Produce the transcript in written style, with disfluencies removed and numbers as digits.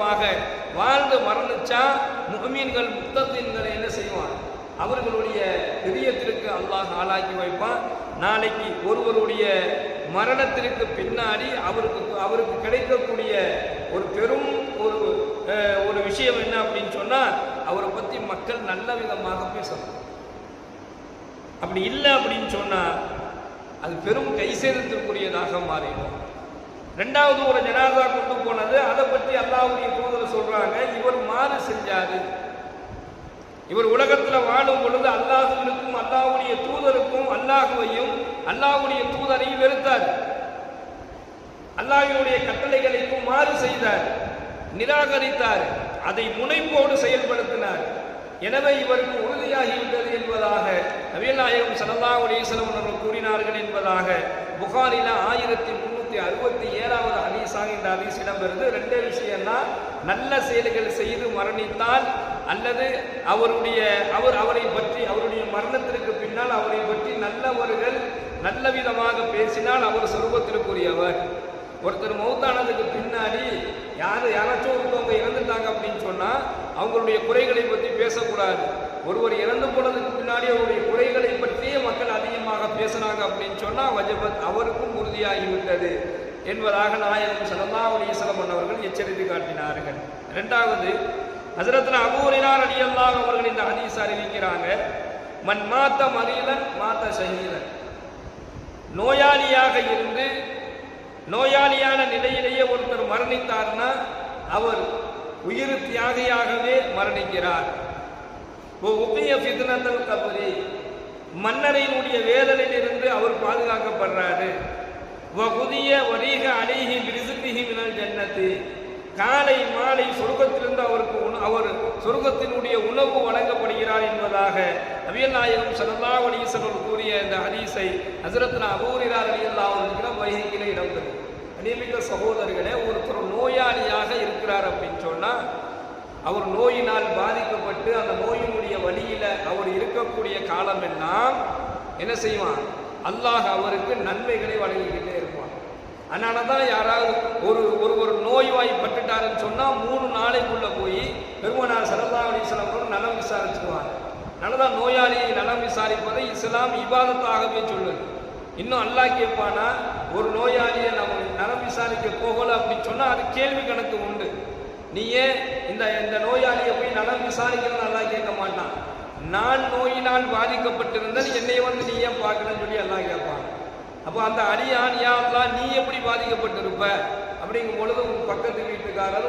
விதமாக வாழ்ந்து மரணிச்சா முஃமின்கள் முத்தகீன்களை என்ன செய்வான், அவர்களுடைய பிரியத்திற்கு அல்லாஹ் ஆளாக்கி வைப்பான். நாளைக்கு ஒருவருடைய மரணத்திற்கு பின்னாடி அவருக்கு கிடைக்கக்கூடிய ஒரு பெரும் ஒரு விஷயம் என்ன அப்படின்னு சொன்னா, அவரை பத்தி மக்கள் நல்ல விதமாக பேசணும். அப்படி இல்லை அப்படின்னு சொன்னா அது பெரும் கைசேதத்திற்குரியதாக மாறிடும். ரெண்டாவது ஒரு ஜனாதா கொண்டு போனது, அதை பற்றி அல்லாஹ்வுடைய தூதர் சொல்றாங்க, இவர் மாறு செஞ்சாரு. இவர் உலகத்தில் வாழும் பொழுது அல்லாஹ்வுக்கும் அல்லாஹ்வுடைய தூதருக்கும் அல்லாஹ்வையும் அல்லாஹ்வுடைய தூதரையும் வெறுத்தார். அல்லாஹ்வுடைய கட்டளைகளுக்கும் மாறு செய்தார், நிராகரித்தார், அதை முனைப்போடு செயல்படுத்தினார். எனவே இவருக்கு உறுதியாகிவிட்டது என்பதாக நபிகள் நாயகம் ஸல்லல்லாஹு அலைஹி வஸல்லம் அவர்கள் கூறினார்கள் என்பதாக புகாரில 1367வது ஹதீஸாக இந்த ஹதீஸ் இடம்பெறுது. ரெண்டே விஷயம்தான், நல்ல செயல்கள் செய்து மரணித்தால் அல்லது அவரை பற்றி அவருடைய மரணத்திற்கு பின்னால் அவரை பற்றி நல்லவர்கள் நல்ல விதமாக பேசினால் அவர் சொர்க்கத்திற்குரியவர். ஒருத்தர் மௌத்தானதுக்கு பின்னாடி யாராச்சும் ஒருத்தவங்க இறந்துட்டாங்க அப்படின்னு சொன்னா அவங்களுடைய குறைகளை பற்றி பேசக்கூடாது. ஒருவர் இறந்து போனதுக்கு பின்னாடி அவருடைய குறைகளை பற்றியே மக்கள் அதிகமாக பேசினாங்க அப்படின்னு சொன்னா வஜபத் அவருக்கும் உறுதியாகிவிட்டது என்பதாக நாயகம் ஸல்லல்லாஹு அலைஹி வஸல்லம் அவர்கள் எச்சரித்து காட்டினார்கள். இரண்டாவது, ஹஜ்ரத் அபூ ஹுரைரா ரலியல்லாஹு அவர்கள் இந்த ஹதீஸ் அறிவிக்கிறாங்க, மன் மாத்த மரீலன் மாத்த ஷஹீதன். நோயாளியாக இருந்து நோயாளியான நிலையிலேயே ஒருத்தர் மரணித்தார்னா அவர் உயிர் தியாகியாகவே மரணிக்கிறார். கபரி, மன்னரையினுடைய வேதனையில் இருந்து அவர் பாதுகாக்கப்படுறாரு. காலை மாலை சொர்க்கத்திலிருந்து அவர் சொர்க்கத்தினுடைய உணவு வழங்கப்படுகிறார் என்பதாக நபிகள் நாயகம் ஸல்லல்லாஹு அலைஹி வஸல்லம் கூறிய இந்த ஹதீஸை ஹஜ்ரத் அபூ ஹுரைரா ரலியல்லாஹு அன்ஹு வைஹிக்கிலே இடம்பெறும். அநேமிக்க சகோதரர்களே, ஒருத்தர் நோயாளியாக இருக்கிறார் அப்படின்னு சொன்னா அவர் நோயினால் பாதிக்கப்பட்டு அந்த நோயினுடைய வழியில அவர் இருக்கக்கூடிய காலம் எல்லாம் என்ன செய்வான், அல்லாஹ் அவருக்கு நன்மைகளை வழங்கிக்கிட்டே இருப்பான். அதனாலதான் யாராவது ஒரு நோய்வாய்ப்பட்டுட்டாருன்னு சொன்னா 3 நாளைக்குள்ள போய் பெருமானார் ஸல்லல்லாஹு அலைஹி வஸல்லம் நலம் விசாரிச்சுக்குவாங்க. அதனாலதான் நோயாளியை நலம் விசாரிப்பதை இஸ்லாம் இபாதத்தாகவே சொல்லுது. இன்னும் அல்லாஹ் கேட்பானா, ஒரு நோயாளியை நம்ம நலம் விசாரிக்க போகல அப்படின்னு சொன்னா அது கேள்வி கணக்கு உண்டு. நீ ஏன் இந்த நோயாளியை போய் நலம் விசாரிக்கணும்னு அல்லாஹ் கேட்க மாட்டான். நான் நோயினால் பாதிக்கப்பட்டிருந்தேன், என்னை நீ ஏன் பார்க்கணும்னு சொல்லி அல்லாஹ் கேட்பான். அப்போ அந்த அடியான் யா அல்லாஹ் நீ எப்படி பாதிக்கப்பட்டிருப்ப அப்படிங்கும் பொழுது உங்க பக்கத்து வீட்டுக்காரர்